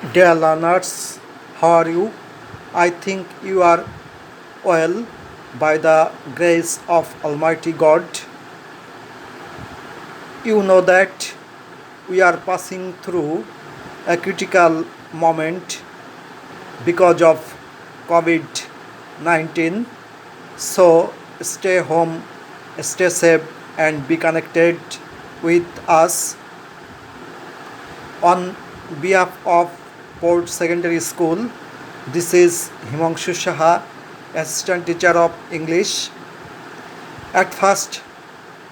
Dear learners, how are you? I think you are well by the grace of Almighty God. You know that we are passing through a critical moment because of COVID 19. So stay home, stay safe, and be connected with us. On behalf of Port Secondary School, this is Himanshu Shaha, Assistant Teacher of English. At first,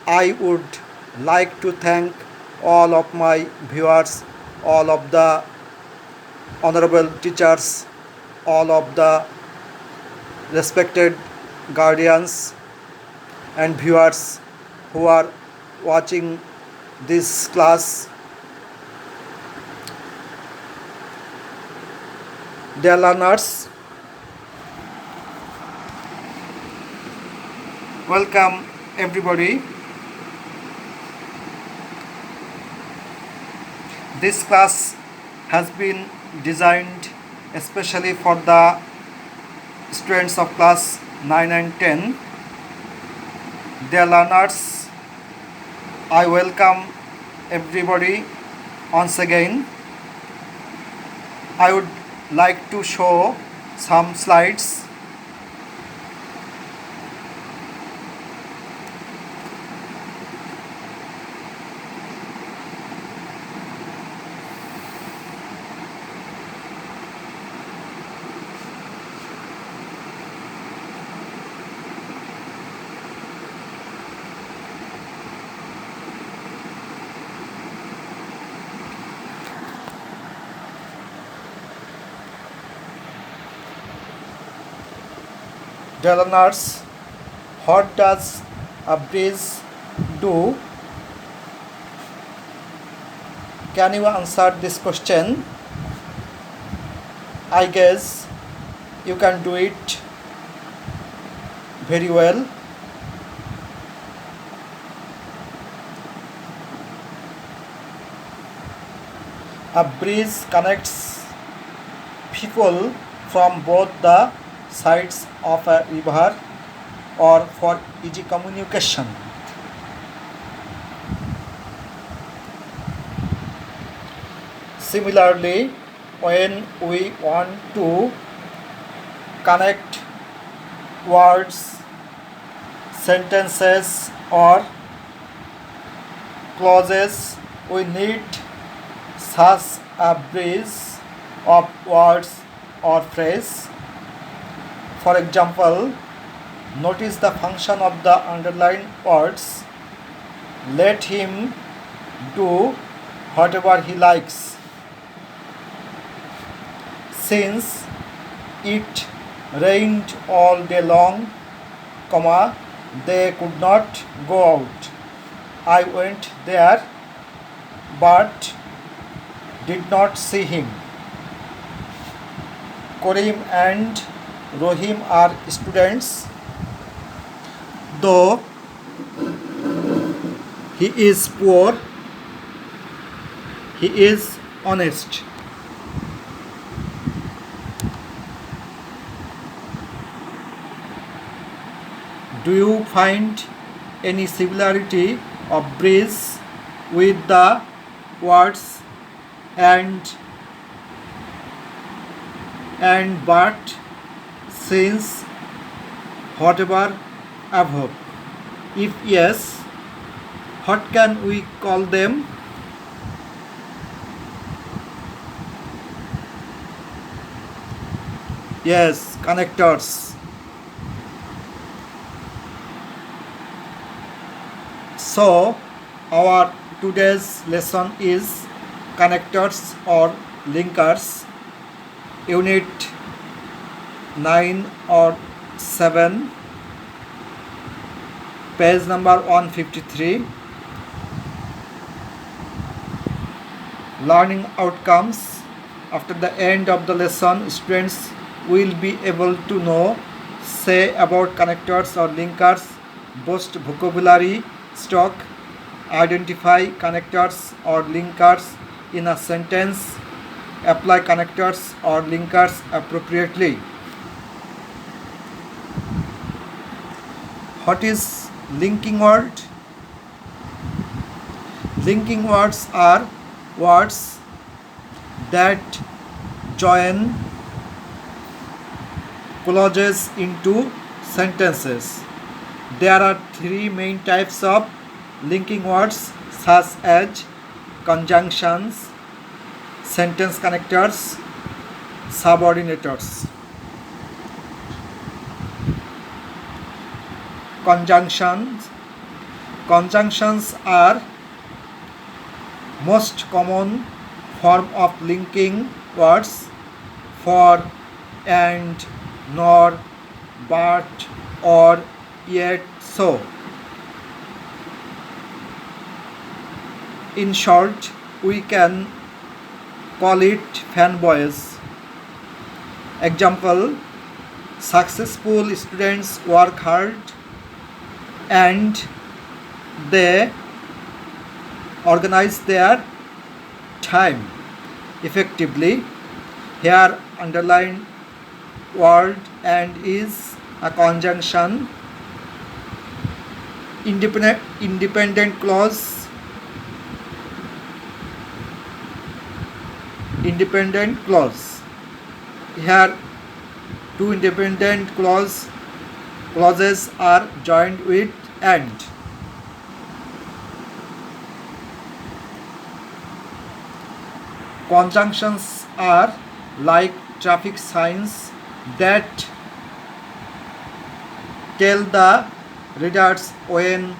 I would like to thank all of my viewers, all of the honorable teachers, all of the respected guardians and viewers who are watching this class. Dear learners, welcome everybody. This class has been designed especially for the students of class 9 and 10. Dear learners, I welcome everybody once again. I would like to show some slides. Dear learners, what does a breeze do? Can you answer this question? I guess you can do it very well. A breeze connects people from both the sides of a river or for easy communication. Similarly, when we want to connect words, sentences, or clauses, we need such a bridge of words or phrase. For example, notice the function of the underlined words. Let him do whatever he likes. Since it rained all day long, comma, they could not go out. I went there but did not see him. Karim and Rohim are students. Though he is poor, he is honest. Do you find any similarity of breeze with the words and but, since, whatever, above? If yes, what can we call them? Yes, connectors. So, our today's lesson is connectors or linkers, unit 9 or 7, page number 153. Learning outcomes. After the end of the lesson, students will be able to know, say about connectors or linkers, boost vocabulary stock, identify connectors or linkers in a sentence, Apply connectors or linkers appropriately. What is linking word? Linking words are words that join clauses into sentences. There are three main types of linking words such as conjunctions, sentence connectors, subordinators. Conjunctions are most common form of linking words for and, nor, but, or, yet, so. In short, we can call it fanboys. Example: successful students work hard and they organize their time effectively. Here underlined word and is a conjunction. Independent clause. Here two independent clauses are joined with and. Conjunctions are like traffic signs that tell the readers when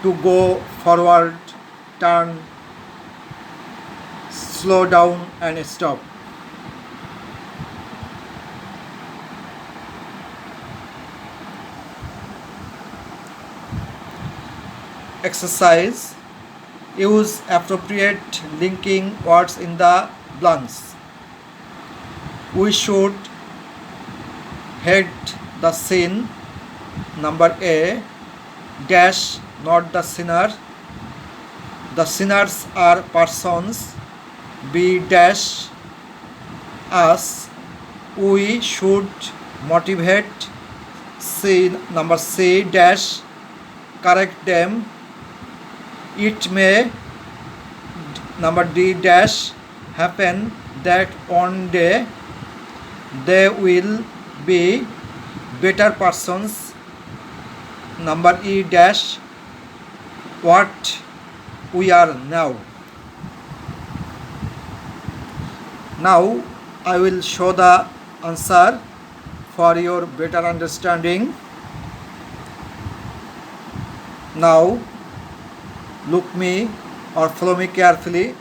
to go forward, turn, slow down and stop. Exercise: use appropriate linking words in the blanks. We should head the scene. Number A, dash, not the sinner. The sinners are persons. B dash us. We should motivate. Number C dash, correct them. It may, number D dash, happen that one day they will be better persons. Number E dash, what we are now. Now I will show the answer for your better understanding. Now look me or follow me carefully.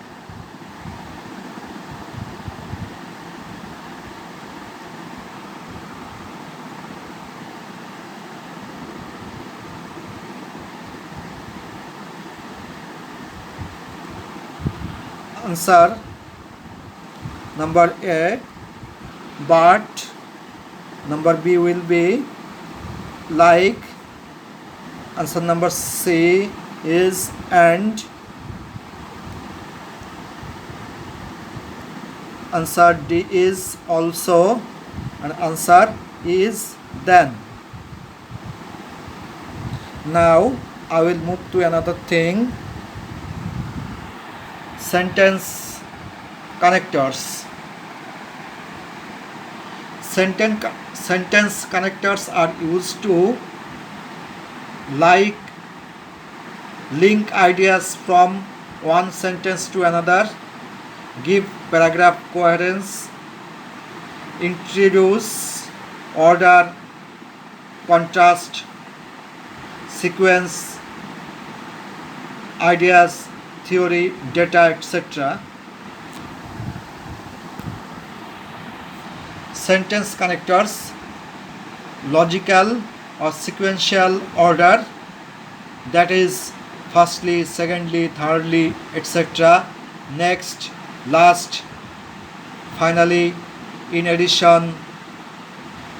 Answer: number A, but. Number B will be like. Answer number C is and. Answer D is also, and answer E is then. Now I will move to another thing. Sentence connectors. Sentence connectors are used to link ideas from one sentence to another, give paragraph coherence, introduce order, contrast, sequence, ideas, theory, data, etc. Sentence connectors: logical or sequential order, that is firstly, secondly, thirdly, etc. Next, last, finally, in addition,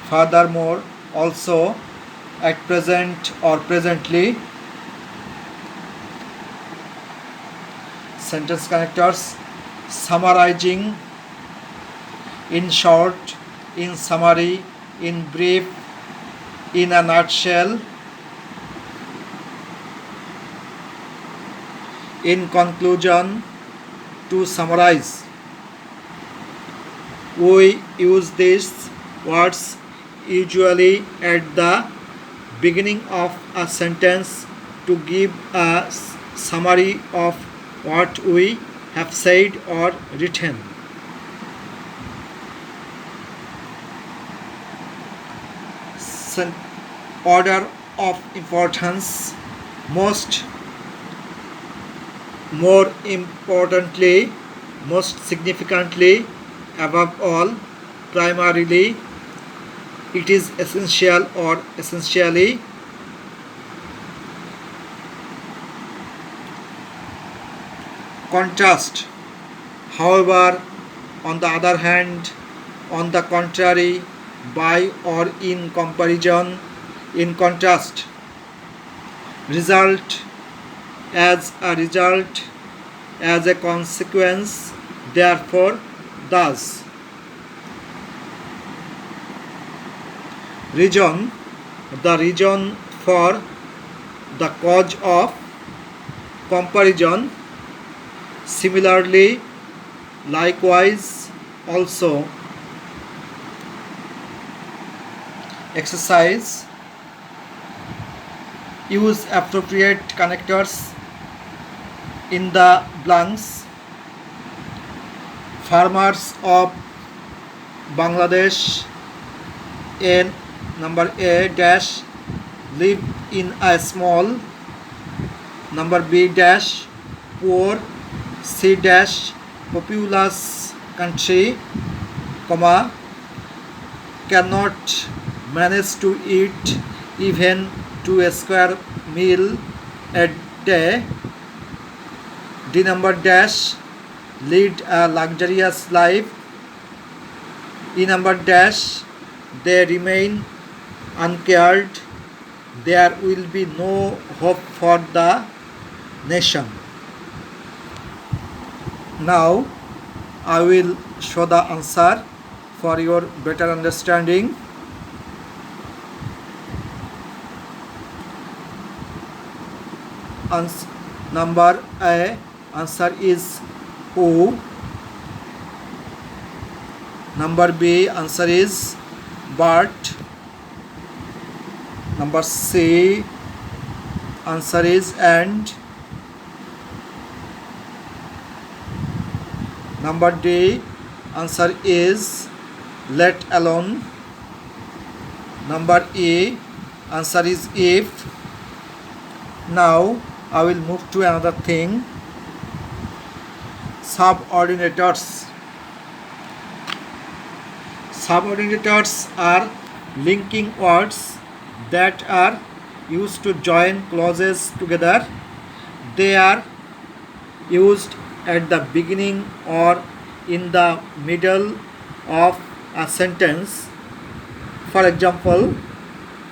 furthermore, also, at present or presently. Sentence connectors: summarizing in short, in summary, in brief, in a nutshell, in conclusion, to summarize. We use these words usually at the beginning of a sentence to give a summary of what we have said or written. Order of importance: most, more importantly, most significantly, above all, primarily, it is essential or essentially. Contrast: however, on the other hand, on the contrary, by or in comparison, in contrast. Result: as a result, as a consequence, therefore, thus. Reason: the reason for, the cause of. Comparison: similarly, likewise, also. Exercise: use appropriate connectors in the blanks. Farmers of Bangladesh, number A dash, live in a small, number B dash, poor, C dash, populous country, comma, cannot manage to eat even 2 square meal a day. D number dash, lead a luxurious life. E number dash, they remain uncared. There will be no hope for the nation. Now I will show the answer for your better understanding. Number A, answer is who. Number B, answer is but. Number C, answer is and. Number D, answer is let alone. Number E, answer is if. Now I will move to another thing. Subordinators. Subordinators are linking words that are used to join clauses together. They are used at the beginning or in the middle of a sentence. For example,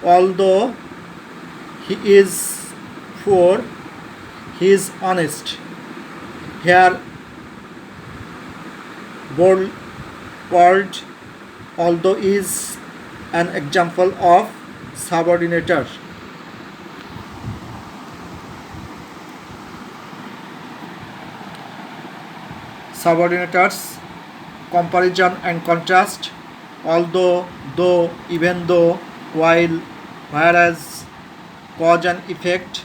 although he is poor, he is honest. Here, bold word although is an example of subordinator. Subordinators: comparison and contrast. Although, though, even though, while, whereas. Cause and effect: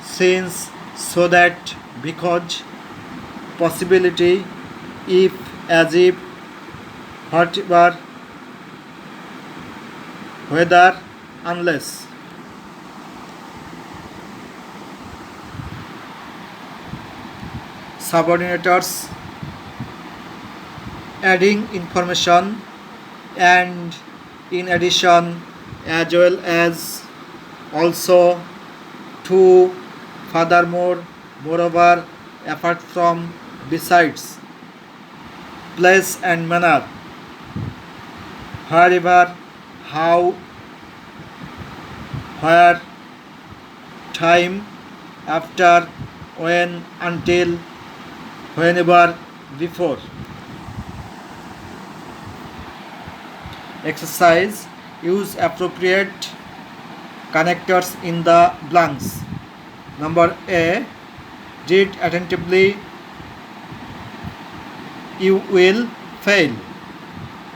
since, so that, because. Possibility: if, as if, whatever, whether, unless. Subordinators: adding information and, in addition, as well as, also, to, furthermore, moreover, apart from, besides. Place and manner: wherever, how, where, time, after, when, until, whenever, before. Exercise. Use appropriate connectors in the blanks. Number A. Read attentively. You will fail.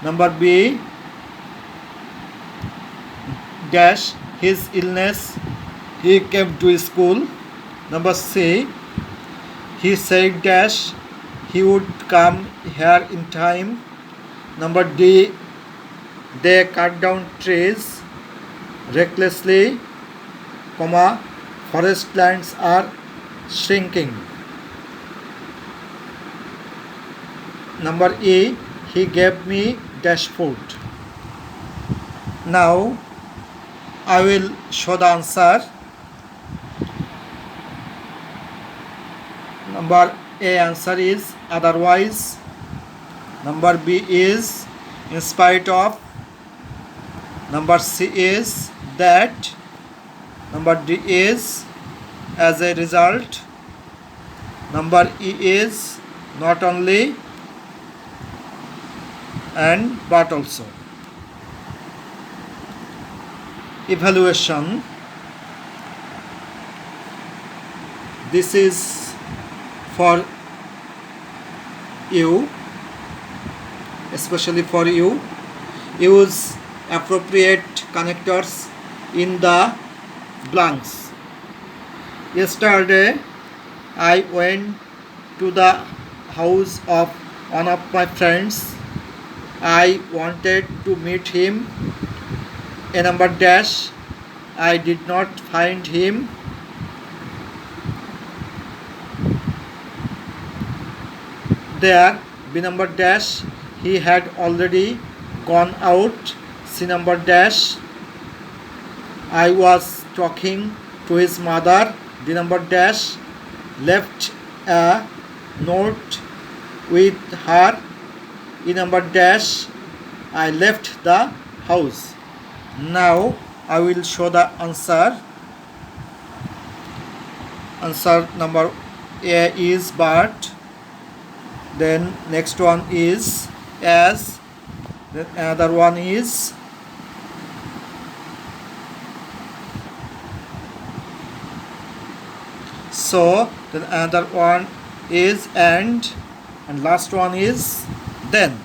Number B. Dash his illness. He came to school. Number C. He said dash he would come here in time. Number D. They cut down trees recklessly, comma, forest lands are shrinking. Number E. He gave me dash food. Now I will show the answer. Number A answer is otherwise. Number B is in spite of. Number C is that. Number D is as a result. Number E is not only and but also. Evaluation. This is for you, especially for you. Use appropriate connectors in the blanks. Yesterday I went to the house of one of my friends. I wanted to meet him. A number dash. I did not find him. There. B number dash. He had already gone out. C number dash. I was talking to his mother. D number dash. Left a note with her. E number dash. I left the house. Now I will show the answer. Answer number A is but. Then next one is as. Then another one is so. Then another one is and last one is then.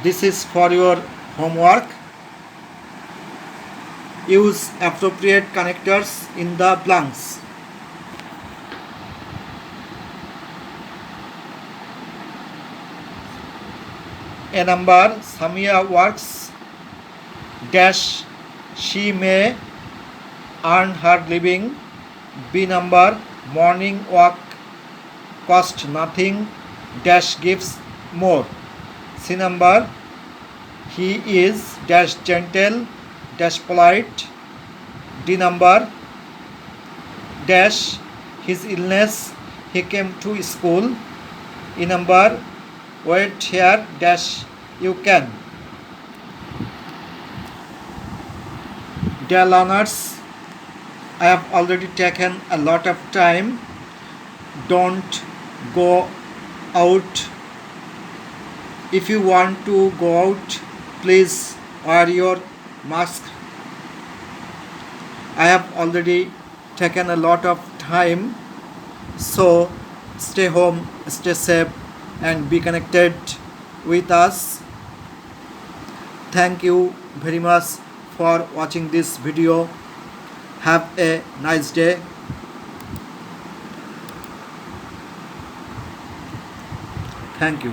This is for your homework. Use appropriate connectors in the blanks. A number. Samia works dash she may earn her living. B number. Morning walk cost nothing dash gives more. C number. He is dash gentle dash polite. D number. Dash his illness he came to school. E number. Wait here dash you can. Dear learners, I have already taken a lot of time. Don't go out. If you want to go out, please wear your mask. I have already taken a lot of time, so stay home, stay safe and be connected with us. Thank you very much for watching this video. Have a nice day. Thank you.